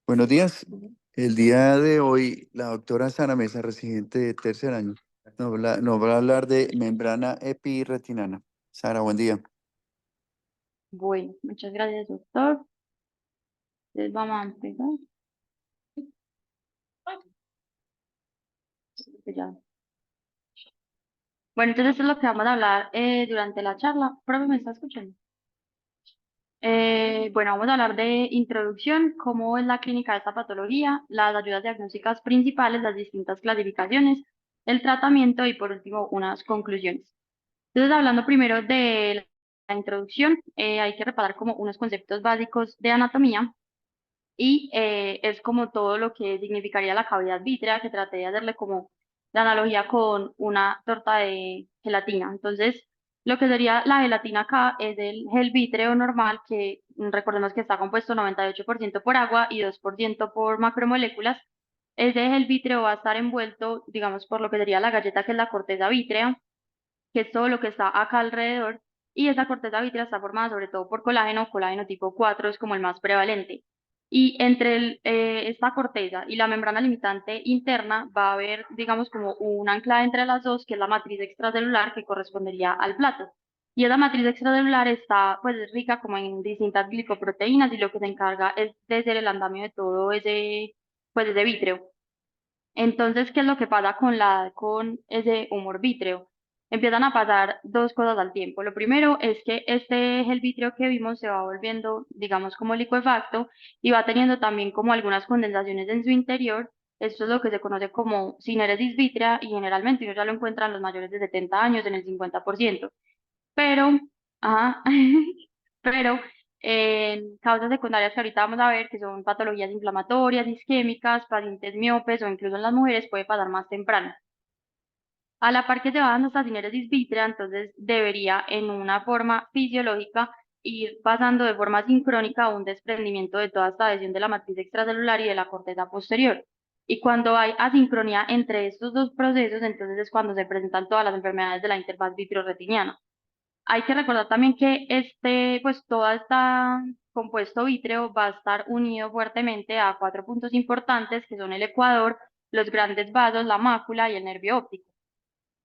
Buenos días. El día de hoy, la doctora Sara Mesa, residente de tercer año, nos va a hablar de membrana epirretinana. Sara, buen día. Bueno, muchas gracias, doctor. Entonces vamos a empezar. Ya. Bueno, entonces esto es lo que vamos a hablar durante la charla. ¿Profe, me está escuchando? Bueno, vamos a hablar de introducción, cómo es la clínica de esta patología, las ayudas diagnósticas principales, las distintas clasificaciones, el tratamiento y por último unas conclusiones. Entonces, hablando primero de la introducción, hay que reparar como unos conceptos básicos de anatomía. Y es como todo lo que significaría la cavidad vítrea, que traté de hacerle como la analogía con una torta de gelatina. Entonces, lo que sería la gelatina acá es el gel vítreo normal, que recordemos que está compuesto 98% por agua y 2% por macromoléculas. Ese gel vítreo va a estar envuelto, digamos, por lo que sería la galleta, que es la corteza vítrea, que es todo lo que está acá alrededor. Y esa corteza vítrea está formada sobre todo por colágeno, colágeno tipo 4 es como el más prevalente. Y entre esta corteza y la membrana limitante interna va a haber, digamos, como un ancla entre las dos, que es la matriz extracelular que correspondería al plato. Y esa matriz extracelular está pues rica como en distintas glicoproteínas y lo que se encarga es de ser el andamio de todo ese, pues ese vítreo. Entonces, ¿qué es lo que pasa con ese humor vítreo? Empiezan a pasar dos cosas al tiempo. Lo primero es que este gel vítreo que vimos se va volviendo, digamos, como licuefacto y va teniendo también como algunas condensaciones en su interior. Esto es lo que se conoce como sinéresis vítrea y generalmente uno ya lo encuentra en los mayores de 70 años, en el 50%. Pero, ajá, pero en causas secundarias que ahorita vamos a ver, que son patologías inflamatorias, isquémicas, pacientes miopes o incluso en las mujeres, puede pasar más temprano. A la par que se va dando esta sinéresis vítrea, entonces debería en una forma fisiológica ir pasando de forma sincrónica a un desprendimiento de toda esta adhesión de la matriz extracelular y de la corteza posterior. Y cuando hay asincronía entre estos dos procesos, entonces es cuando se presentan todas las enfermedades de la interfaz vitreoretiniana. Hay que recordar también que pues toda esta compuesto vítreo va a estar unido fuertemente a cuatro puntos importantes que son el ecuador, los grandes vasos, la mácula y el nervio óptico.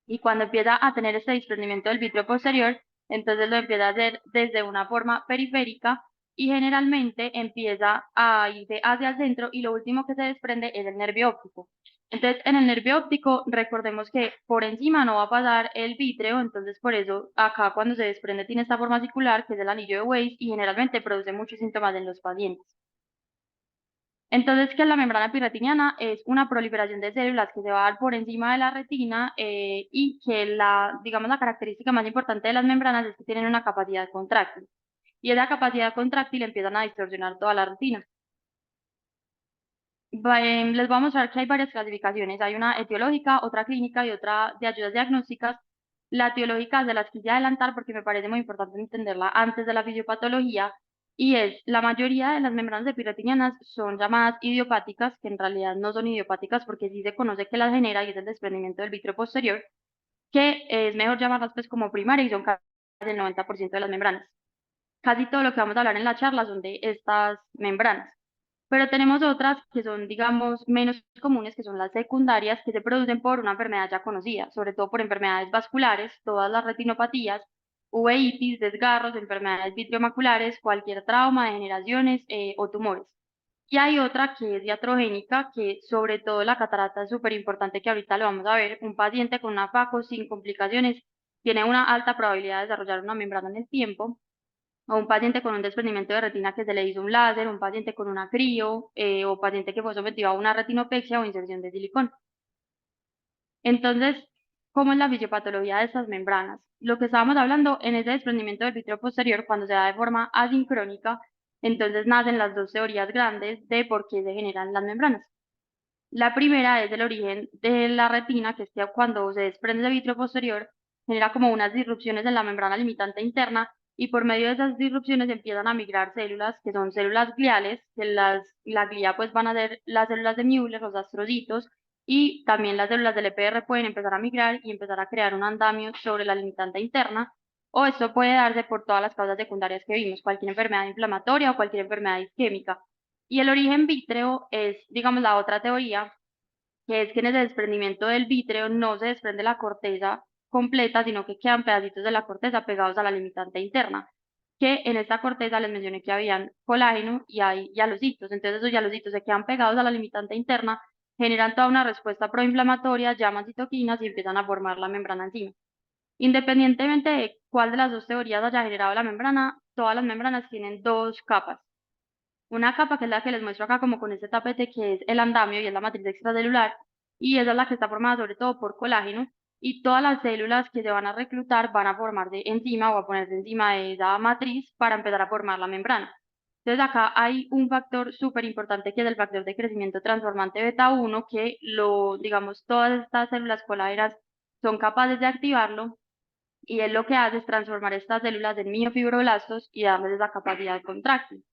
Y cuando empieza a tener este desprendimiento del vítreo posterior, entonces lo empieza a hacer desde una forma periférica y generalmente empieza a irse hacia el centro y lo último que se desprende es el nervio óptico. Entonces, en el nervio óptico, recordemos que por encima no va a pasar el vítreo, entonces por eso acá cuando se desprende tiene esta forma circular, que es el anillo de Weiss, y generalmente produce muchos síntomas en los pacientes. Entonces, que la membrana epirretiniana es una proliferación de células que se va a dar por encima de la retina y que digamos, la característica más importante de las membranas es que tienen una capacidad contráctil. Y esa capacidad contráctil empiezan a distorsionar toda la retina. Les voy a mostrar que hay varias clasificaciones. Hay una etiológica, otra clínica y otra de ayudas diagnósticas. La etiológica se las quise adelantar porque me parece muy importante entenderla antes de la fisiopatología. Y es, la mayoría de las membranas epirretinianas son llamadas idiopáticas, que en realidad no son idiopáticas porque sí se conoce que las genera y es el desprendimiento del vítreo posterior, que es mejor llamarlas pues como primarias y son casi el 90% de las membranas. Casi todo lo que vamos a hablar en la charla son de estas membranas. Pero tenemos otras que son, digamos, menos comunes, que son las secundarias, que se producen por una enfermedad ya conocida, sobre todo por enfermedades vasculares, todas las retinopatías, uveitis, desgarros, enfermedades vitreo-maculares, cualquier trauma, degeneraciones o tumores. Y hay otra que es iatrogénica, que sobre todo la catarata es súper importante, que ahorita lo vamos a ver. Un paciente con una FACO sin complicaciones tiene una alta probabilidad de desarrollar una membrana en el tiempo, o un paciente con un desprendimiento de retina que se le hizo un láser, un paciente con una crío, o paciente que fue sometido a una retinopexia o inserción de silicón. Entonces, ¿cómo es la fisiopatología de estas membranas? Lo que estábamos hablando en ese desprendimiento del vítreo posterior, cuando se da de forma asincrónica, entonces nacen las dos teorías grandes de por qué se generan las membranas. La primera es el origen de la retina, que es que cuando se desprende el vítreo posterior, genera como unas disrupciones en la membrana limitante interna y por medio de esas disrupciones empiezan a migrar células que son células gliales, que la glía pues van a ser las células de Müller, los astrocitos, y también las células del EPR pueden empezar a migrar y empezar a crear un andamio sobre la limitante interna, o esto puede darse por todas las causas secundarias que vimos, cualquier enfermedad inflamatoria o cualquier enfermedad isquémica. Y el origen vítreo es, digamos, la otra teoría, que es que en el desprendimiento del vítreo no se desprende la corteza completa, sino que quedan pedacitos de la corteza pegados a la limitante interna, que en esta corteza les mencioné que habían colágeno y hay hialocitos, entonces esos hialocitos se quedan pegados a la limitante interna, generan toda una respuesta proinflamatoria, llaman citoquinas y empiezan a formar la membrana encima. Independientemente de cuál de las dos teorías haya generado la membrana, todas las membranas tienen dos capas. Una capa que es la que les muestro acá como con este tapete que es el andamio y es la matriz extracelular y esa es la que está formada sobre todo por colágeno y todas las células que se van a reclutar van a formar de encima o a ponerse encima de esa matriz para empezar a formar la membrana. Entonces acá hay un factor súper importante que es el factor de crecimiento transformante beta 1 que digamos, todas estas células colágenas son capaces de activarlo y él lo que hace es transformar estas células en miofibroblastos y darles esa capacidad contráctil.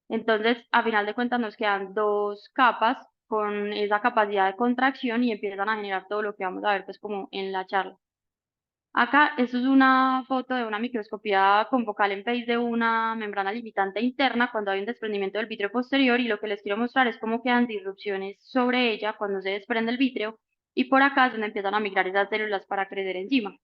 Entonces, a final de cuentas, nos quedan dos capas con esa capacidad de contracción y empiezan a generar todo lo que vamos a ver, pues, como en la charla. Acá, esto es una foto de una microscopía confocal en phase de una membrana limitante interna cuando hay un desprendimiento del vítreo posterior y lo que les quiero mostrar es cómo quedan disrupciones sobre ella cuando se desprende el vítreo y por acá es donde empiezan a migrar esas células para crecer encima.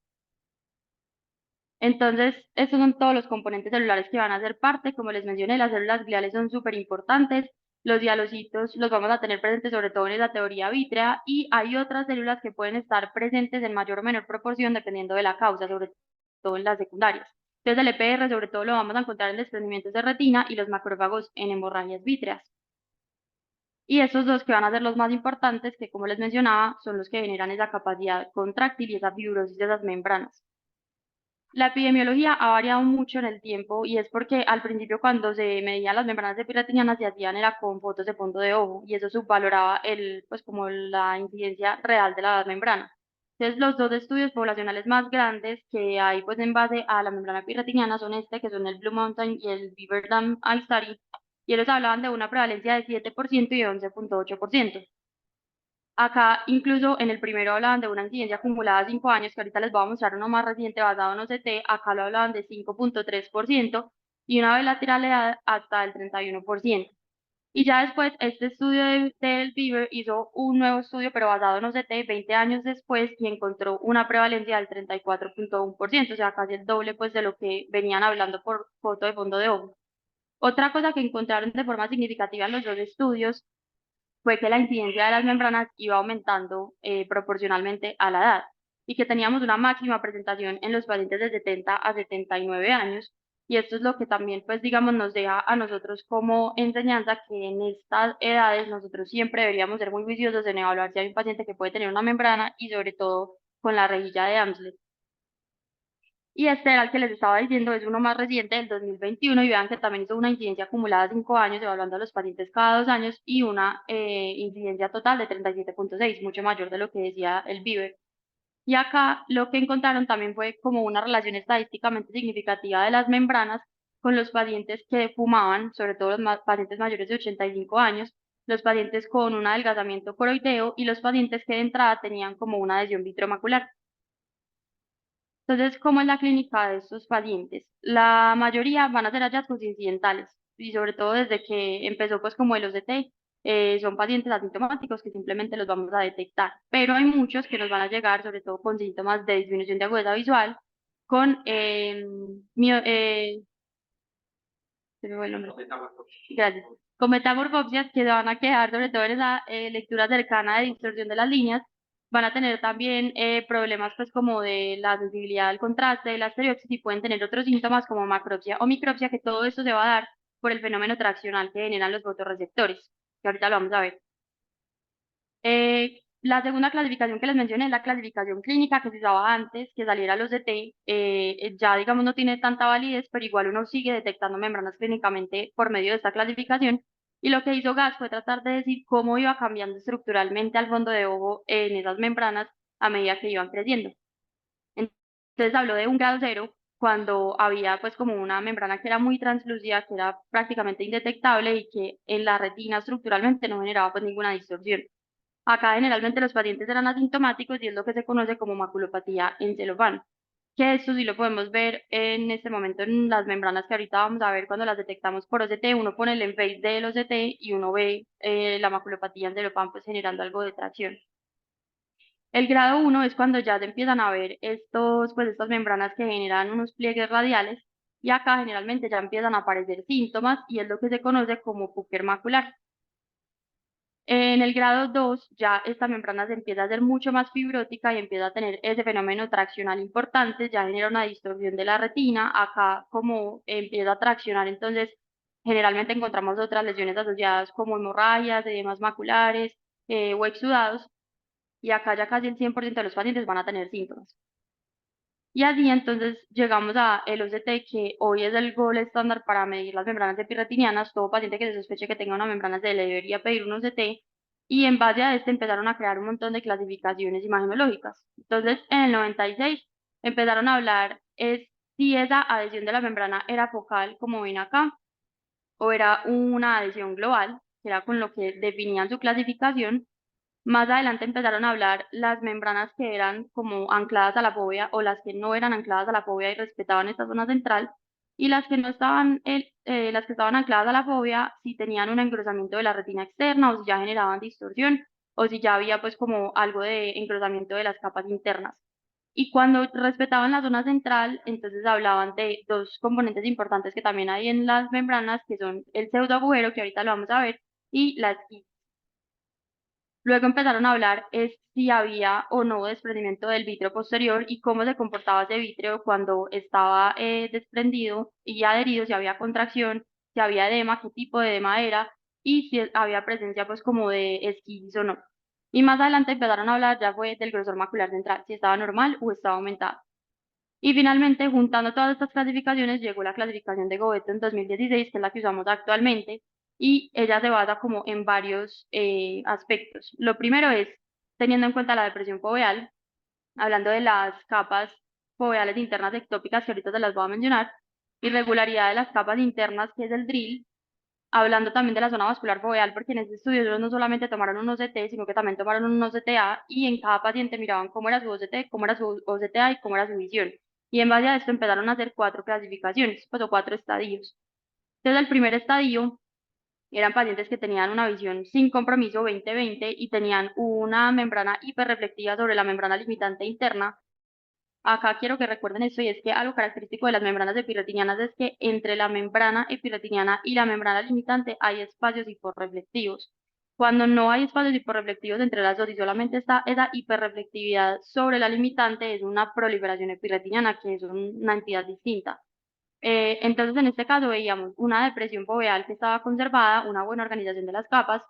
Entonces, estos son todos los componentes celulares que van a ser parte. Como les mencioné, las células gliales son súper importantes. Los dialocitos los vamos a tener presentes sobre todo en la teoría vítrea y hay otras células que pueden estar presentes en mayor o menor proporción dependiendo de la causa, sobre todo en las secundarias. Entonces, el EPR sobre todo lo vamos a encontrar en desprendimientos de retina y los macrófagos en hemorragias vítreas. Y esos dos que van a ser los más importantes, que como les mencionaba, son los que generan esa capacidad contráctil y esa fibrosis de esas membranas. La epidemiología ha variado mucho en el tiempo y es porque al principio cuando se medían las membranas epirretinianas se hacían era con fotos de fondo de ojo y eso subvaloraba pues como la incidencia real de la membrana. Entonces los dos estudios poblacionales más grandes que hay pues en base a la membrana epirretiniana son que son el Blue Mountain y el Beaver Dam Eye Study y ellos hablaban de una prevalencia de 7% y de 11,8%. Acá, incluso en el primero hablaban de una incidencia acumulada de 5 años, que ahorita les voy a mostrar uno más reciente basado en OCT, acá lo hablaban de 5,3% y una bilateralidad hasta el 31%. Y ya después, este estudio del Beaver hizo un nuevo estudio, pero basado en OCT, 20 años después, y encontró una prevalencia del 34,1%, o sea, casi el doble pues de lo que venían hablando por foto de fondo de ojo. Otra cosa que encontraron de forma significativa en los dos estudios fue que la incidencia de las membranas iba aumentando proporcionalmente a la edad y que teníamos una máxima presentación en los pacientes de 70 a 79 años. Y esto es lo que también, pues, digamos, nos deja a nosotros como enseñanza que en estas edades nosotros siempre deberíamos ser muy juiciosos en evaluar si hay un paciente que puede tener una membrana y sobre todo con la rejilla de Amslet. Y este era el que les estaba diciendo, es uno más reciente del 2021 y vean que también hizo una incidencia acumulada de 5 años, evaluando a los pacientes cada 2 años y una incidencia total de 37,6, mucho mayor de lo que decía el Viver. Y acá lo que encontraron también fue como una relación estadísticamente significativa de las membranas con los pacientes que fumaban, sobre todo los pacientes mayores de 85 años, los pacientes con un adelgazamiento coroideo y los pacientes que de entrada tenían como una adhesión vitromacular. Entonces, ¿cómo es la clínica de estos pacientes? La mayoría van a ser hallazgos incidentales y sobre todo desde que empezó pues como el OCT, son pacientes asintomáticos que simplemente los vamos a detectar, pero hay muchos que nos van a llegar sobre todo con síntomas de disminución de agudeza visual, con se me fue el nombre. Gracias. Con metamorfopsias que se van a quedar sobre todo en esa lectura cercana de distorsión de las líneas, van a tener también problemas pues como de la sensibilidad al contraste, de la estereopsis y pueden tener otros síntomas como macropsia o micropsia, que todo esto se va a dar por el fenómeno traccional que generan los fotorreceptores, que ahorita lo vamos a ver. La segunda clasificación que les mencioné es la clasificación clínica que se usaba antes que saliera los DT. Ya digamos no tiene tanta validez, pero igual uno sigue detectando membranas clínicamente por medio de esta clasificación. Y lo que hizo GAS fue tratar de decir cómo iba cambiando estructuralmente al fondo de ojo en esas membranas a medida que iban creciendo. Entonces habló de un grado cero cuando había pues como una membrana que era muy translúcida, que era prácticamente indetectable y que en la retina estructuralmente no generaba pues ninguna distorsión. Acá generalmente los pacientes eran asintomáticos y es lo que se conoce como maculopatía en celofán, que esto sí lo podemos ver en este momento en las membranas que ahorita vamos a ver cuando las detectamos por OCT. Uno pone el enphase del OCT y uno ve la maculopatía enteropam pues generando algo de tracción. El grado 1 es cuando ya se empiezan a ver estas membranas que generan unos pliegues radiales y acá generalmente ya empiezan a aparecer síntomas y es lo que se conoce como Pucker macular. En el grado 2 ya esta membrana se empieza a hacer mucho más fibrótica y empieza a tener ese fenómeno traccional importante, ya genera una distorsión de la retina, acá como empieza a traccionar, entonces generalmente encontramos otras lesiones asociadas como hemorragias, edemas maculares o exudados, y acá ya casi el 100% de los pacientes van a tener síntomas. Y así entonces llegamos a el OCT, que hoy es el gol estándar para medir las membranas epirretinianas. Todo paciente que se sospeche que tenga una membrana se le debería pedir un OCT, y en base a este empezaron a crear un montón de clasificaciones imagenológicas. Entonces, en el 96 empezaron a hablar si esa adhesión de la membrana era focal, como ven acá, o era una adhesión global, que era con lo que definían su clasificación. Más adelante empezaron a hablar las membranas que eran como ancladas a la fóvea o las que no eran ancladas a la fóvea y respetaban esta zona central, y las que no estaban, las que estaban ancladas a la fóvea, si tenían un engrosamiento de la retina externa o si ya generaban distorsión o si ya había pues como algo de engrosamiento de las capas internas. Y cuando respetaban la zona central, entonces hablaban de dos componentes importantes que también hay en las membranas, que son el pseudoagujero, que ahorita lo vamos a ver, y las I. Luego empezaron a hablar si había o no desprendimiento del vítreo posterior y cómo se comportaba ese vítreo cuando estaba desprendido y adherido, si había contracción, si había edema, qué tipo de edema era y si había presencia pues como de esquís o no. Y más adelante empezaron a hablar ya fue del grosor macular central, si estaba normal o estaba aumentado. Y finalmente, juntando todas estas clasificaciones, llegó la clasificación de Govetto en 2016, que es la que usamos actualmente, y ella se basa como en varios aspectos. Lo primero es teniendo en cuenta la depresión foveal, hablando de las capas foveales internas ectópicas, que ahorita se las voy a mencionar, irregularidad de las capas internas, que es el drill, hablando también de la zona vascular foveal, porque en este estudio ellos no solamente tomaron un OCT, sino que también tomaron un OCTA, y en cada paciente miraban cómo era su OCT, cómo era su OCTA y cómo era su visión. Y en base a esto empezaron a hacer 4 clasificaciones, pues, o 4 estadios. Entonces, el primer estadio eran pacientes que tenían una visión sin compromiso 20/20 y tenían una membrana hiperreflectiva sobre la membrana limitante interna. Acá quiero que recuerden esto, y es que algo característico de las membranas epirretinianas es que entre la membrana epirretiniana y la membrana limitante hay espacios hiporreflectivos. Cuando no hay espacios hiporreflectivos entre las dos y solamente está esa hiperreflectividad sobre la limitante, es una proliferación epirretiniana, que es una entidad distinta. Entonces, en este caso veíamos una depresión foveal que estaba conservada, una buena organización de las capas,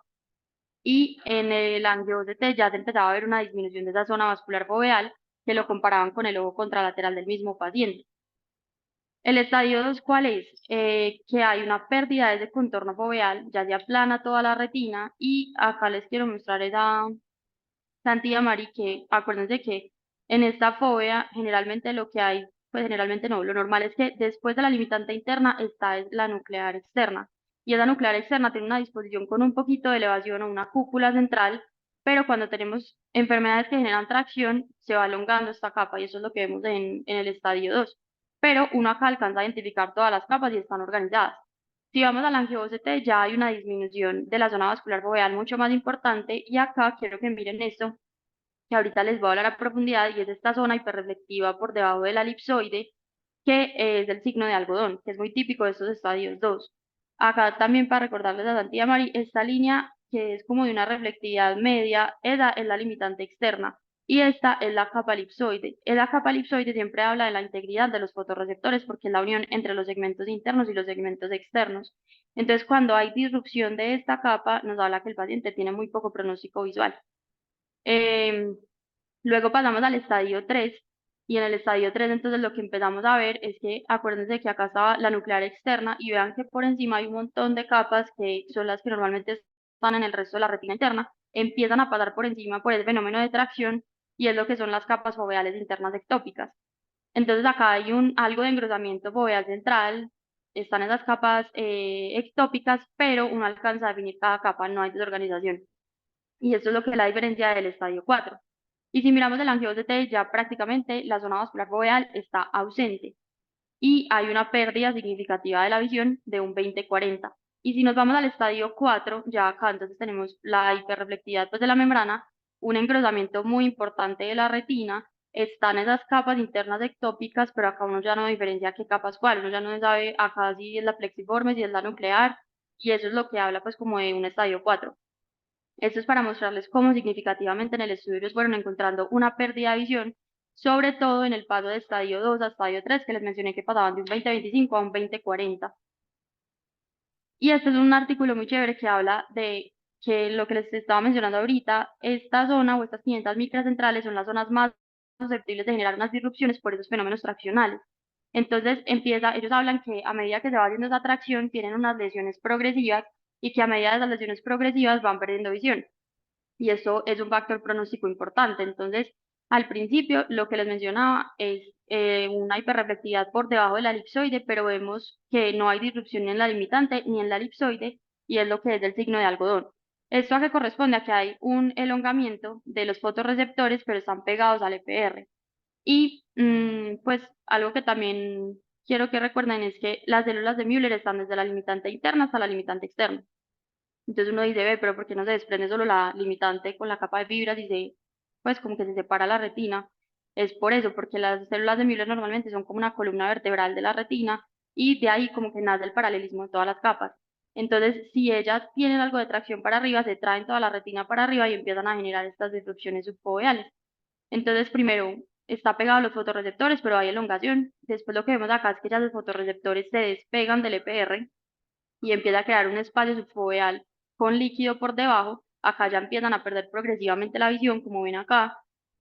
y en el angio-OCT ya se empezaba a ver una disminución de esa zona vascular foveal, que lo comparaban con el ojo contralateral del mismo paciente. El estadio 2, ¿cuál es? Que hay una pérdida de ese contorno foveal, ya se aplana toda la retina, y acá les quiero mostrar esa Santilla Mari, que acuérdense que en esta fobia generalmente lo que hay, pues generalmente no, lo normal es que después de la limitante interna está es la nuclear externa. Y esa nuclear externa tiene una disposición con un poquito de elevación o una cúpula central, pero cuando tenemos enfermedades que generan tracción, se va elongando esta capa y eso es lo que vemos en el estadio 2. Pero uno acá alcanza a identificar todas las capas y están organizadas. Si vamos al angio-OCT, ya hay una disminución de la zona vascular foveal mucho más importante, y acá quiero que miren esto, que ahorita les voy a hablar a profundidad, y es esta zona hiperreflectiva por debajo de la elipsoide, que es el signo de algodón, que es muy típico de estos estadios 2. Acá también para recordarles a Santilla Mari, esta línea que es como de una reflectividad media, esa es la limitante externa, y esta es la capa elipsoide. La capa elipsoide siempre habla de la integridad de los fotorreceptores porque es la unión entre los segmentos internos y los segmentos externos. Entonces, cuando hay disrupción de esta capa, nos habla que el paciente tiene muy poco pronóstico visual. Em, Luego pasamos al estadio 3, y en el estadio 3 entonces lo que empezamos a ver es que acuérdense que acá estaba la nuclear externa y vean que por encima hay un montón de capas que son las que normalmente están en el resto de la retina interna, empiezan a pasar por encima por el fenómeno de tracción, y es lo que son las capas foveales internas ectópicas. Entonces acá hay algo de engrosamiento foveal central, están esas capas ectópicas, pero uno alcanza a definir cada capa, no hay desorganización. Y eso es lo que es la diferencia del estadio 4. Y si miramos el angio-OCT, ya prácticamente la zona vascular foveal está ausente y hay una pérdida significativa de la visión de un 20-40. Y si nos vamos al estadio 4, ya acá entonces tenemos la hiperreflectividad pues, de la membrana, un engrosamiento muy importante de la retina, están esas capas internas ectópicas, pero acá uno ya no diferencia qué capas cuál, uno ya no sabe acá si es la plexiforme, si es la nuclear, y eso es lo que habla pues como de un estadio 4. Esto es para mostrarles cómo significativamente en el estudio ellos fueron encontrando una pérdida de visión, sobre todo en el paso de estadio 2 a estadio 3, que les mencioné que pasaban de un 20-25 a un 20-40. Y este es un artículo muy chévere que habla de que lo que les estaba mencionando ahorita, esta zona o estas 500 micras centrales son las zonas más susceptibles de generar unas disrupciones por esos fenómenos traccionales. Entonces ellos hablan que a medida que se va haciendo esa tracción, tienen unas lesiones progresivas y que a medida de esas lesiones progresivas van perdiendo visión y eso es un factor pronóstico importante. Entonces, al principio, lo que les mencionaba es una hiperreflectividad por debajo de la elipsoide, pero vemos que no hay disrupción ni en la limitante ni en la elipsoide, y es lo que es del signo de algodón. Esto a que corresponde a que hay un elongamiento de los fotorreceptores, pero están pegados al EPR. Y pues algo que también quiero que recuerden es que las células de Müller están desde la limitante interna hasta la limitante externa. Entonces uno dice, ve, pero ¿por qué no se desprende solo la limitante con la capa de fibras y pues como que se separa la retina? Es por eso, porque las células de Müller normalmente son como una columna vertebral de la retina y de ahí como que nace el paralelismo de todas las capas. Entonces, si ellas tienen algo de tracción para arriba, se traen toda la retina para arriba y empiezan a generar estas disrupciones subfoveales. Entonces, primero está pegado a los fotorreceptores, pero hay elongación. Después lo que vemos acá es que ya los fotorreceptores se despegan del EPR y empieza a crear un espacio subfoveal con líquido por debajo. Acá ya empiezan a perder progresivamente la visión, como ven acá,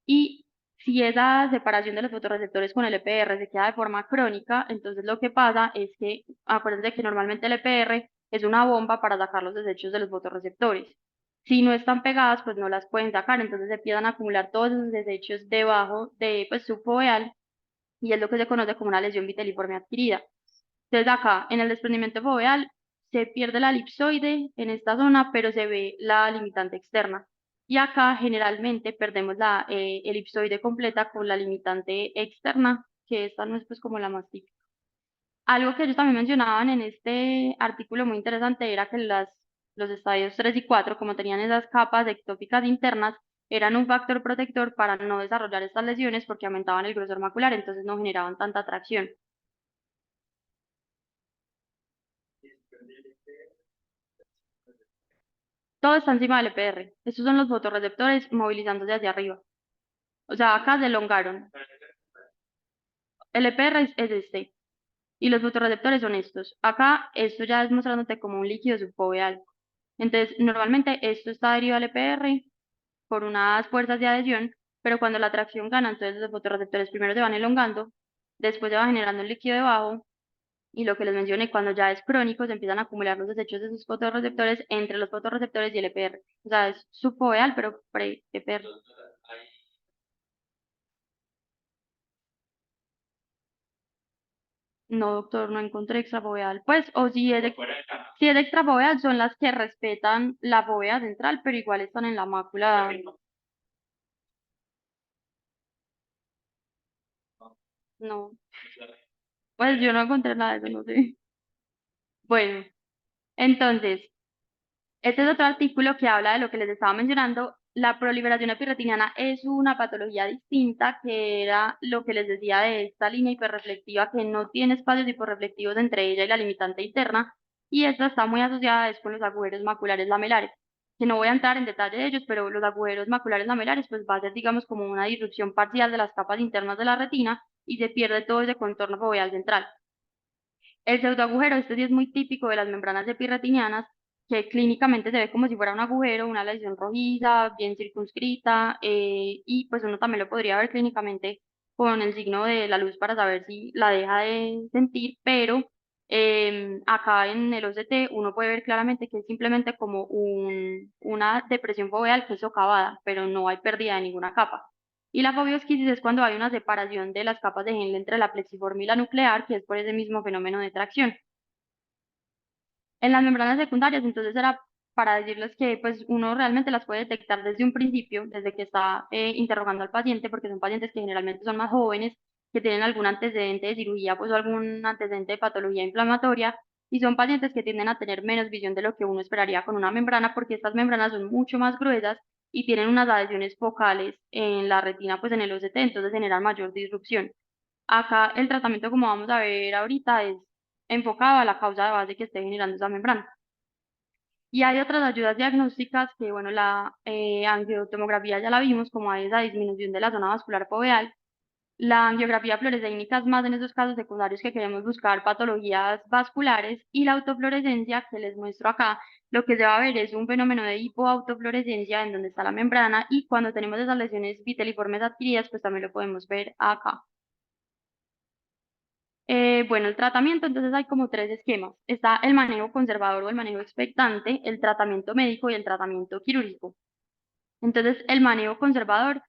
y si esa separación de los fotorreceptores con el EPR se queda de forma crónica, entonces lo que pasa es que, acuérdense que normalmente el EPR es una bomba para sacar los desechos de los fotorreceptores. Si no están pegadas, pues no las pueden sacar, entonces se empiezan a acumular todos esos desechos debajo de pues, subfoveal y es lo que se conoce como una lesión viteliforme adquirida. Entonces acá, en el desprendimiento foveal, se pierde la elipsoide en esta zona, pero se ve la limitante externa. Y acá generalmente perdemos la elipsoide completa con la limitante externa, que esta no es pues como la más típica. Algo que ellos también mencionaban en este artículo muy interesante era que los estadios 3 y 4, como tenían esas capas ectópicas internas, eran un factor protector para no desarrollar estas lesiones porque aumentaban el grosor macular, entonces no generaban tanta tracción. Todo está encima del EPR. Estos son los fotorreceptores movilizándose hacia arriba. O sea, acá se elongaron. El EPR es este. Y los fotorreceptores son estos. Acá, esto ya es mostrándote como un líquido subfoveal. Entonces, normalmente esto está adherido al EPR por unas fuerzas de adhesión, pero cuando la tracción gana, entonces los fotorreceptores primero se van elongando, después se va generando un líquido debajo, y lo que les mencioné, cuando ya es crónico, se empiezan a acumular los desechos de sus fotorreceptores entre los fotorreceptores y el EPR. O sea, es subfoveal, pero pre-EPR. No, doctor, no encontré extrafoveal. Pues, o si es extrafoveal, son las que respetan la fovea central, pero igual están en la mácula. No, pues yo no encontré nada de eso, no sé. Bueno, entonces, este es otro artículo que habla de lo que les estaba mencionando. La proliferación epirretiniana es una patología distinta, que era lo que les decía de esta línea hiperreflectiva que no tiene espacios hiperreflectivos entre ella y la limitante interna, y esta está muy asociada es con los agujeros maculares lamelares, que no voy a entrar en detalle de ellos, pero los agujeros maculares lamelares pues va a ser digamos como una disrupción parcial de las capas internas de la retina y se pierde todo ese contorno foveal central. El pseudoagujero, este sí es muy típico de las membranas epirretinianas, que clínicamente se ve como si fuera un agujero, una lesión rojiza, bien circunscrita, y pues uno también lo podría ver clínicamente con el signo de la luz para saber si la deja de sentir, pero acá en el OCT uno puede ver claramente que es simplemente como una depresión foveal que es socavada, pero no hay pérdida de ninguna capa. Y la fobiosquisis es cuando hay una separación de las capas de Henle entre la plexiforme y la nuclear, que es por ese mismo fenómeno de tracción. En las membranas secundarias, entonces era para decirles que pues uno realmente las puede detectar desde un principio, desde que está interrogando al paciente, porque son pacientes que generalmente son más jóvenes, que tienen algún antecedente de cirugía, pues o algún antecedente de patología inflamatoria, y son pacientes que tienden a tener menos visión de lo que uno esperaría con una membrana, porque estas membranas son mucho más gruesas y tienen unas adhesiones focales en la retina, pues en el OCT, entonces generan mayor disrupción. Acá el tratamiento, como vamos a ver ahorita, es enfocado a la causa de base que esté generando esa membrana. Y hay otras ayudas diagnósticas que, bueno, la angiotomografía ya la vimos, como hay esa disminución de la zona vascular foveal. La angiografía fluorescénica es más en esos casos secundarios que queremos buscar patologías vasculares, y la autofluorescencia que les muestro acá, lo que se va a ver es un fenómeno de hipoautofluorescencia en donde está la membrana, y cuando tenemos esas lesiones viteliformes adquiridas, pues también lo podemos ver acá. Bueno, el tratamiento, entonces hay como tres esquemas. Está el manejo conservador o el manejo expectante, el tratamiento médico y el tratamiento quirúrgico. Entonces, el manejo conservador,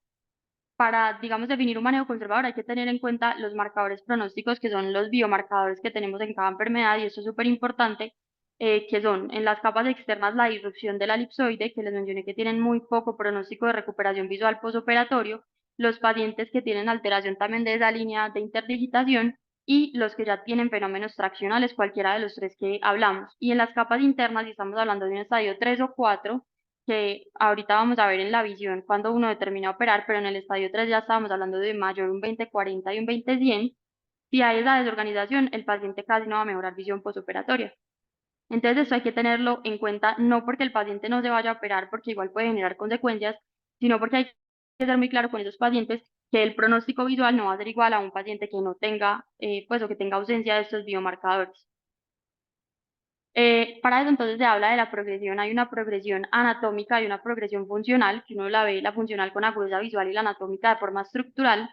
para, digamos, definir un manejo conservador hay que tener en cuenta los marcadores pronósticos, que son los biomarcadores que tenemos en cada enfermedad, y eso es súper importante, que son en las capas externas la disrupción de la elipsoide, que les mencioné que tienen muy poco pronóstico de recuperación visual posoperatorio, los pacientes que tienen alteración también de esa línea de interdigitación, y los que ya tienen fenómenos traccionales, cualquiera de los tres que hablamos. Y en las capas internas, si estamos hablando de un estadio 3 o 4, que ahorita vamos a ver en la visión cuando uno determina operar, pero en el estadio 3 ya estábamos hablando de mayor un 20/40 y un 20/100. Si hay esa desorganización, el paciente casi no va a mejorar visión postoperatoria. Entonces eso hay que tenerlo en cuenta, no porque el paciente no se vaya a operar, porque igual puede generar consecuencias, sino porque hay que ser muy claro con esos pacientes que el pronóstico visual no va a ser igual a un paciente que no tenga, pues, o que tenga ausencia de estos biomarcadores. Para eso entonces se habla de la progresión. Hay una progresión anatómica y una progresión funcional, que uno la ve, la funcional con agudeza visual y la anatómica de forma estructural,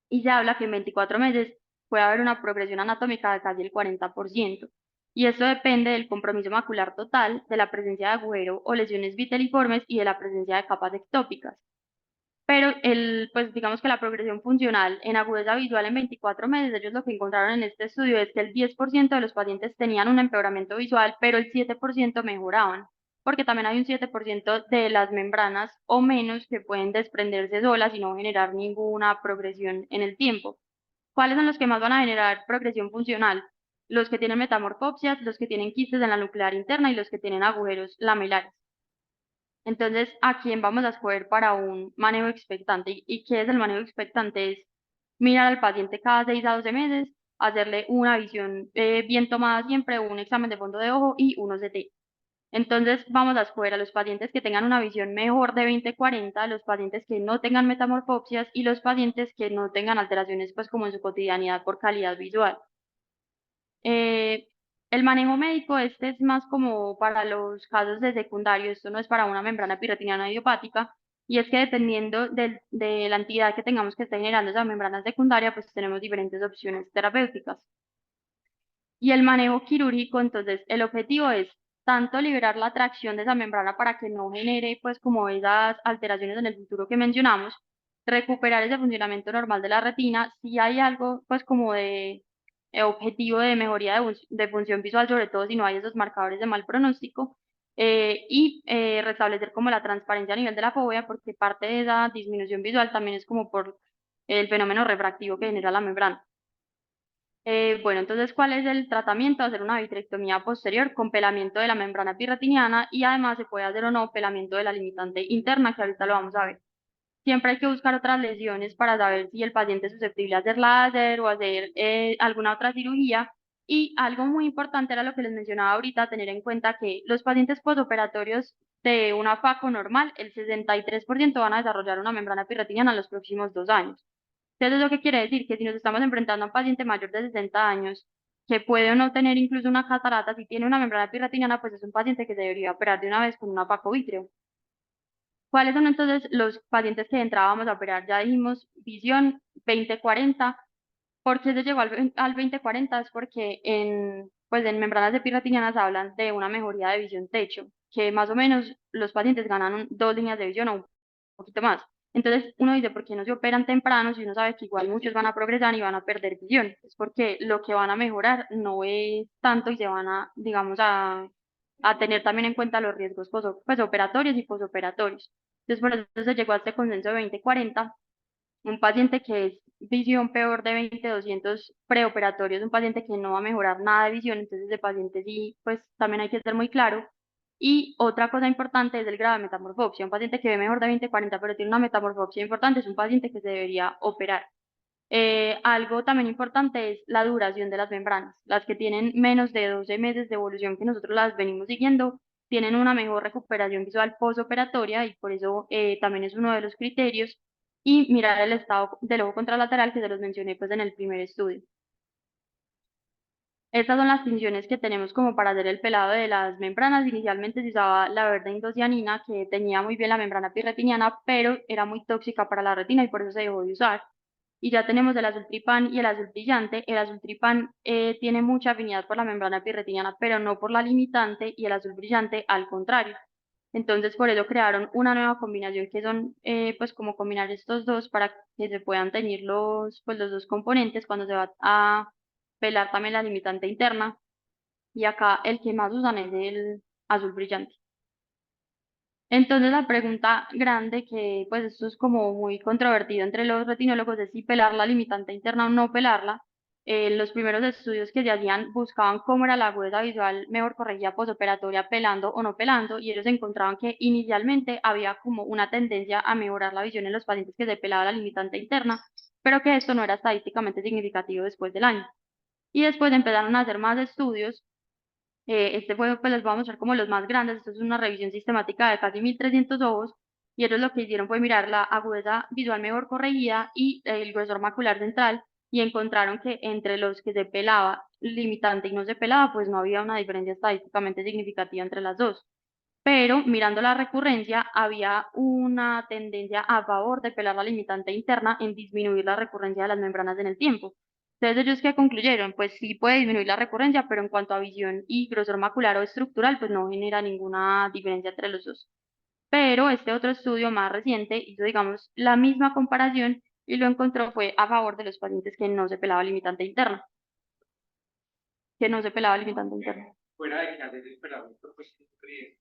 y se habla que en 24 meses puede haber una progresión anatómica de casi el 40%. Y esto depende del compromiso macular total, de la presencia de agujero o lesiones viteliformes y de la presencia de capas ectópicas. Pero pues digamos que la progresión funcional en agudeza visual en 24 meses, ellos lo que encontraron en este estudio es que el 10% de los pacientes tenían un empeoramiento visual, pero el 7% mejoraban, porque también hay un 7% de las membranas o menos que pueden desprenderse solas y no generar ninguna progresión en el tiempo. ¿Cuáles son los que más van a generar progresión funcional? Los que tienen metamorfopsias, los que tienen quistes en la nuclear interna y los que tienen agujeros lamelares. Entonces, ¿a quién vamos a escoger para un manejo expectante? ¿Y qué es el manejo expectante? Es mirar al paciente cada 6 a 12 meses, hacerle una visión bien tomada siempre, un examen de fondo de ojo y un OCT. Entonces, vamos a escoger a los pacientes que tengan una visión mejor de 20/40, los pacientes que no tengan metamorfopsias y los pacientes que no tengan alteraciones, pues, como en su cotidianidad por calidad visual. Eh, el manejo médico, este es más como para los casos de secundario, esto no es para una membrana epirretiniana idiopática, y es que dependiendo de la entidad que tengamos que esté generando esa membrana secundaria, pues tenemos diferentes opciones terapéuticas. Y el manejo quirúrgico, entonces, el objetivo es tanto liberar la tracción de esa membrana para que no genere, pues, como esas alteraciones en el futuro que mencionamos, recuperar ese funcionamiento normal de la retina, si hay algo, pues, como de objetivo de mejoría de función visual, sobre todo si no hay esos marcadores de mal pronóstico, y restablecer como la transparencia a nivel de la fóvea, porque parte de esa disminución visual también es como por el fenómeno refractivo que genera la membrana. Bueno, entonces, ¿cuál es el tratamiento? Hacer una vitrectomía posterior con pelamiento de la membrana epirretiniana, y además se puede hacer o no pelamiento de la limitante interna, que ahorita lo vamos a ver. Siempre hay que buscar otras lesiones para saber si el paciente es susceptible a hacer láser o hacer alguna otra cirugía. Y algo muy importante era lo que les mencionaba ahorita, tener en cuenta que los pacientes postoperatorios de una FACO normal, el 63% van a desarrollar una membrana epirretiniana en los próximos 2 años. Entonces, ¿eso qué quiere decir? Que si nos estamos enfrentando a un paciente mayor de 60 años, que puede o no tener incluso una catarata, si tiene una membrana epirretiniana, pues es un paciente que se debería operar de una vez con un apacovitreo. ¿Cuáles son entonces los pacientes que entrábamos a operar? Ya dijimos visión 20/40. ¿Por qué se llegó al 20/40? Es porque pues en membranas epirretinianas hablan de una mejoría de visión techo, que más o menos los pacientes ganan 2 líneas de visión o un poquito más. Entonces uno dice, ¿por qué no se operan temprano si uno sabe que igual muchos van a progresar y van a perder visión? Es porque lo que van a mejorar no es tanto y se van a, digamos, a tener también en cuenta los riesgos pues, operatorios y posoperatorios. Entonces, por eso se llegó a este consenso de 2040. Un paciente que es visión peor de 20/200 preoperatorios es un paciente que no va a mejorar nada de visión, entonces ese paciente sí, pues también hay que ser muy claro. Y otra cosa importante es el grado de metamorfopsia. Un paciente que ve mejor de 20/40 pero tiene una metamorfopsia importante es un paciente que se debería operar. Algo también importante es la duración de las membranas. Las que tienen menos de 12 meses de evolución, que nosotros las venimos siguiendo, tienen una mejor recuperación visual postoperatoria y por eso también es uno de los criterios. Y mirar el estado del ojo contralateral que se los mencioné pues en el primer estudio. Estas son las tinciones que tenemos como para hacer el pelado de las membranas. Inicialmente se usaba la verde indocianina, que tenía muy bien la membrana pirretiniana, pero era muy tóxica para la retina y por eso se dejó de usar. Y ya tenemos el azul tripán y el azul brillante. El azul tripán tiene mucha afinidad por la membrana pirretiniana, pero no por la limitante, y el azul brillante al contrario. Entonces, por eso crearon una nueva combinación que son, pues, como combinar estos dos para que se puedan tener pues, los dos componentes cuando se va a pelar también la limitante interna. Y acá el que más usan es el azul brillante. Entonces la pregunta grande, que pues esto es como muy controvertido entre los retinólogos, es si pelar la limitante interna o no pelarla. Los primeros estudios que se hacían buscaban cómo era la agudeza visual mejor corregida posoperatoria pelando o no pelando, y ellos encontraban que inicialmente había como una tendencia a mejorar la visión en los pacientes que se pelaba la limitante interna, pero que esto no era estadísticamente significativo después del año. Y después empezaron a hacer más estudios. Este fue, pues les voy a mostrar como los más grandes. Esto es una revisión sistemática de casi 1.300 ojos, y ellos lo que hicieron fue mirar la agudeza visual mejor corregida y el grosor macular central, y encontraron que entre los que se pelaba limitante y no se pelaba, pues no había una diferencia estadísticamente significativa entre las dos. Pero mirando la recurrencia, había una tendencia a favor de pelar la limitante interna en disminuir la recurrencia de las membranas en el tiempo. Entonces, ¿ellos qué concluyeron? Pues sí puede disminuir la recurrencia, pero en cuanto a visión y grosor macular o estructural, pues no genera ninguna diferencia entre los dos. Pero este otro estudio más reciente hizo, digamos, la misma comparación y lo encontró fue a favor de los pacientes que no se pelaba limitante interna, que no se pelaba limitante interna. Fuera de que hacer esperamiento, pues siempre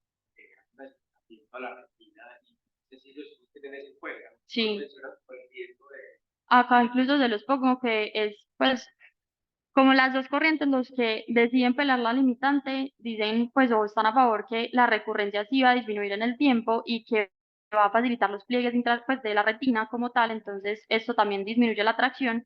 a la retina y sencillos que tenés en cuenta. Sí. Acá incluso se los pongo que es, pues, como las dos corrientes, los que deciden pelar la limitante, dicen, pues, o están a favor que la recurrencia sí va a disminuir en el tiempo y que va a facilitar los pliegues pues, de la retina como tal, entonces esto también disminuye la tracción.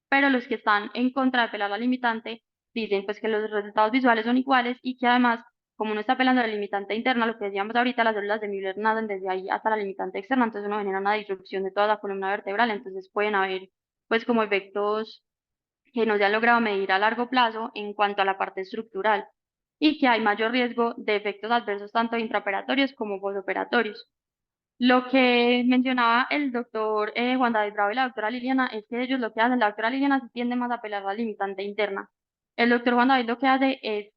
Pero los que están en contra de pelar la limitante dicen, pues, que los resultados visuales son iguales y que además, como uno está pelando la limitante interna, lo que decíamos ahorita, las células de Müller nacen desde ahí hasta la limitante externa, entonces uno genera una disrupción de toda la columna vertebral, entonces pueden haber, pues, como efectos que no se han logrado medir a largo plazo en cuanto a la parte estructural, y que hay mayor riesgo de efectos adversos tanto intraoperatorios como posoperatorios. Lo que mencionaba el doctor Juan David Bravo y la doctora Liliana es que ellos lo que hacen, la doctora Liliana sí tiende más a pelar la limitante interna. El doctor Juan David lo que hace es,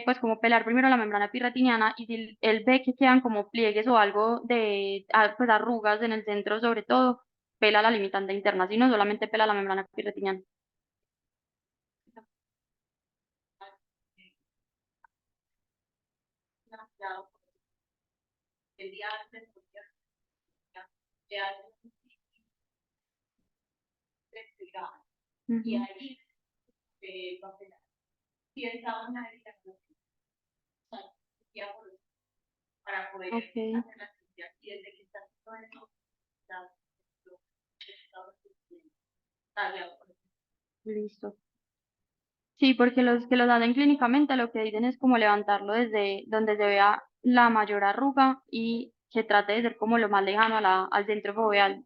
pues, como pelar primero la membrana epirretiniana, y si él ve que quedan como pliegues o algo de, pues, arrugas en el centro sobre todo, pela la limitante interna, si no solamente pela la membrana epirretiniana. El día antes, y ahí para poder hacer la cirugía, y desde que está todo eso, listo. Sí, porque los que los hacen clínicamente lo que dicen es como levantarlo desde donde se vea la mayor arruga y que trate de ser como lo más lejano al centro foveal.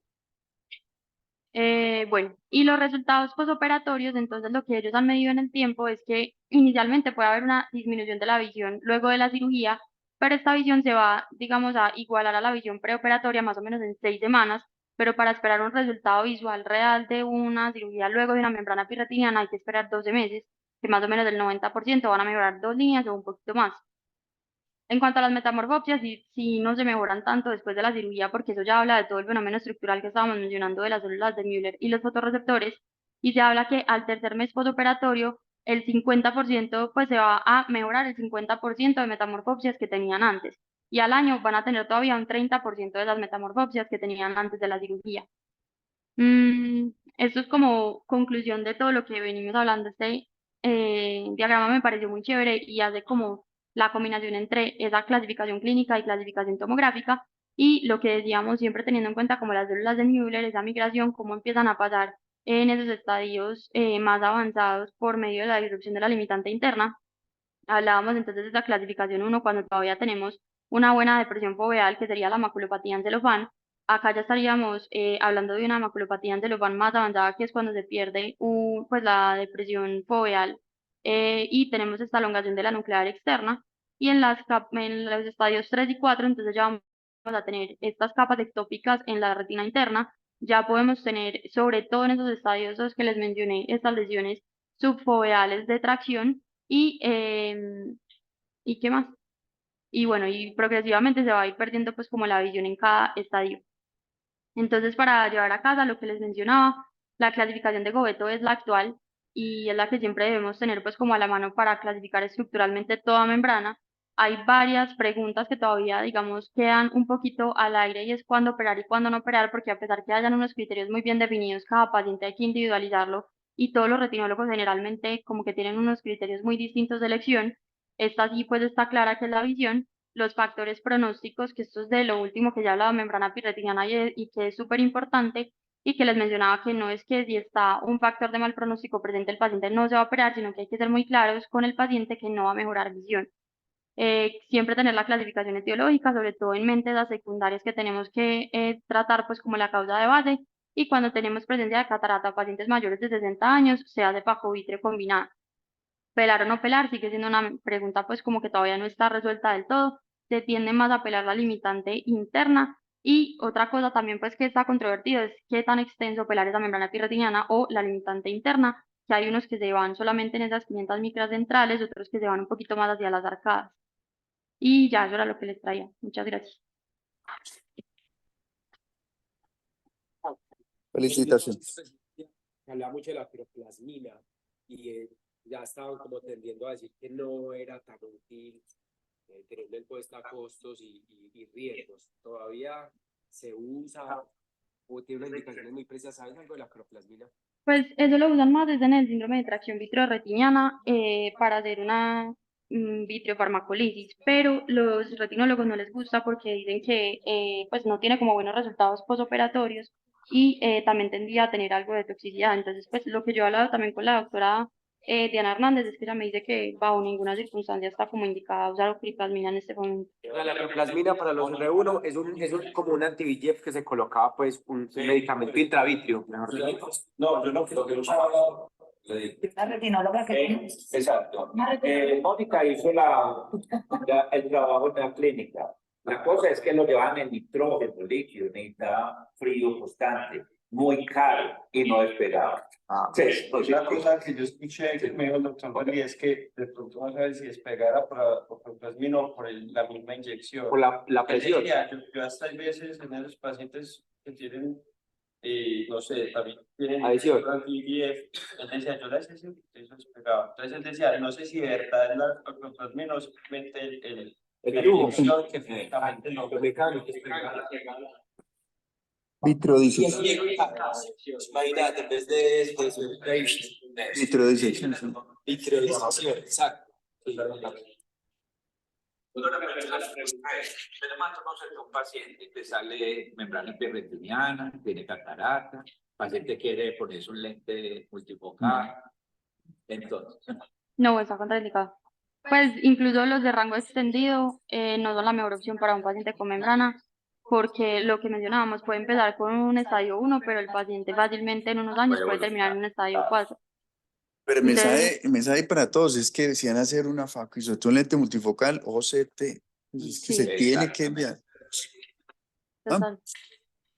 Bueno, y los resultados posoperatorios, entonces lo que ellos han medido en el tiempo es que inicialmente puede haber una disminución de la visión luego de la cirugía, pero esta visión se va, digamos, a igualar a la visión preoperatoria más o menos en 6 semanas, pero para esperar un resultado visual real de una cirugía luego de una membrana pirretiniana hay que esperar 12 meses, que más o menos del 90% van a mejorar 2 líneas o un poquito más. En cuanto a las metamorfopsias, sí no se mejoran tanto después de la cirugía, porque eso ya habla de todo el fenómeno estructural que estábamos mencionando de las células de Müller y los fotorreceptores, y se habla que al tercer mes postoperatorio el 50% pues se va a mejorar el 50% de metamorfopsias que tenían antes. Y al año van a tener todavía un 30% de las metamorfopsias que tenían antes de la cirugía. Esto es como conclusión de todo lo que venimos hablando. Este diagrama me pareció muy chévere y hace como la combinación entre esa clasificación clínica y clasificación tomográfica y lo que decíamos siempre teniendo en cuenta como las células de Müller, esa migración, cómo empiezan a pasar en esos estadios más avanzados por medio de la disrupción de la limitante interna. Hablábamos entonces de la clasificación 1 cuando todavía tenemos una buena depresión foveal, que sería la maculopatía en celofán. Acá ya estaríamos hablando de una maculopatía en celofán más avanzada, que es cuando se pierde pues la depresión foveal y tenemos esta elongación de la nuclear externa. Y en los estadios 3 y 4, entonces ya vamos a tener estas capas ectópicas en la retina interna. Ya podemos tener, sobre todo en esos estadios los que les mencioné, estas lesiones subfoveales de tracción ¿y qué más? Y bueno, y progresivamente se va a ir perdiendo pues como la visión en cada estadio. Entonces, para llevar a casa lo que les mencionaba, la clasificación de Govetto es la actual y es la que siempre debemos tener pues como a la mano para clasificar estructuralmente toda membrana. Hay varias preguntas que todavía, digamos, quedan un poquito al aire y es cuándo operar y cuándo no operar, porque a pesar que hayan unos criterios muy bien definidos, cada paciente hay que individualizarlo y todos los retinólogos generalmente como que tienen unos criterios muy distintos de elección. Esta sí pues está clara que es la visión, los factores pronósticos, que esto es de lo último que ya hablaba membrana pirretiniana y que es súper importante, y que les mencionaba que no es que si está un factor de mal pronóstico presente el paciente no se va a operar, sino que hay que ser muy claros con el paciente que no va a mejorar visión. Siempre tener la clasificación etiológica, sobre todo en mente las secundarias que tenemos que tratar pues como la causa de base, y cuando tenemos presencia de catarata pacientes mayores de 60 años, se hace facovitreo combinada. Pelar o no pelar sigue siendo una pregunta pues como que todavía no está resuelta del todo, se tiende más a pelar la limitante interna y otra cosa también pues que está controvertido es qué tan extenso pelar esa membrana pirretiniana o la limitante interna, que hay unos que se van solamente en esas 500 micras centrales, otros que se van un poquito más hacia las arcadas. Y ya, eso era lo que les traía. Muchas gracias. Felicitaciones. Se hablaba mucho de la piroplasmina y ya estaban como tendiendo a decir que no era tan útil teniendo en cuenta costos y riesgos. Todavía se usa o tiene unas indicaciones muy precisas. ¿Sabes algo de la piroplasmina? Pues eso lo usan más desde en el síndrome de tracción vitreoretiniana para hacer una vitreofarmacolisis, pero los retinólogos no les gusta porque dicen que pues no tiene como buenos resultados posoperatorios y también tendría a tener algo de toxicidad. Entonces, pues lo que yo he hablado también con la doctora Diana Hernández es que ella me dice que bajo ninguna circunstancia está como indicada usar piroplasmina en este momento. La piroplasmina para los R1 es como un anti-VEGF que se colocaba pues un medicamento intravitrio, mejor dicho. No, yo no creo que lo usaba. La retinóloga que tiene. Exacto. Mónica hizo el trabajo en la clínica. La cosa es que lo llevaban en nitrógeno líquido, necesitaba frío constante, muy caro y no despegaba. Sí, Otra cosa que yo escuché que me dijo el doctor Valli es que de pronto no sabe si despegara por piroplasmina o por la misma inyección. Por la Él presión. decía, yo hasta hay veces en esos pacientes que tienen, no sé, también tienen Adicción. anti-VEGF, él decía, yo les hice eso despegaba. Entonces él decía, no sé si de verdad es la piroplasmina o simplemente El tubo. inyección que físicamente no mecánicos. Vitrodisección. Imagínate, en vez de Vitrodisección. Sí. vitreodisección, exacto. un paciente que sale membrana pirretiniana, tiene catarata, el paciente quiere ponerse un lente multifocal, entonces. No, está contraindicado. Pues incluso los de rango extendido no son la mejor opción para un paciente con membrana, porque lo que mencionábamos puede empezar con un estadio 1, pero el paciente fácilmente en unos años puede terminar en un estadio 4. Pero el Entonces, mensaje para todos es que decían hacer una FACO y sobre todo un lente multifocal OCT. Pues es que Sí. se tiene que enviar. total.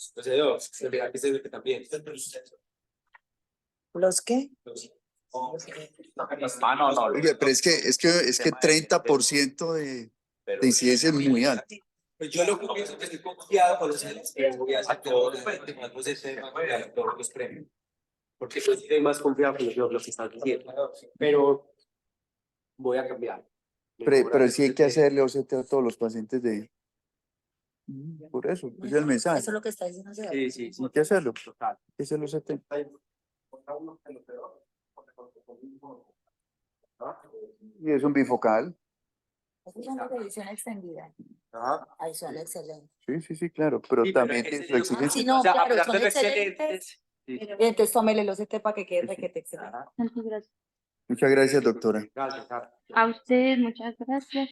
Entonces, dos, se vea que se ve que también. ¿Los qué? No. Oye, pero es que 30% de incidencia es muy alto. Pues yo lo que pienso que estoy confiado por los que voy a hacer todo el tema, todos los premios. porque yo estoy más confiado con lo que estás diciendo, pero voy a cambiar. Pero sí hay que hacerle OCT a todos los pacientes de... Por eso, ese es el mensaje. Eso es lo que está diciendo. Sí, sí, sí. Hay que hacerlo. Total. Hay que hacerlo OCT. Y es un bifocal. Eso es una revisión extendida. Ajá. Ahí son excelentes. Sí, claro. Pero Sí, pero también ese tiene su es lo que- exigencia. Sí, no, O sea, a claro, pesar son de lo excelentes. excelentes, sí. Y entonces tómele los para que quede requete excelente. Muchas gracias. Muchas gracias, doctora. Gracias, Carlos. A usted, muchas gracias.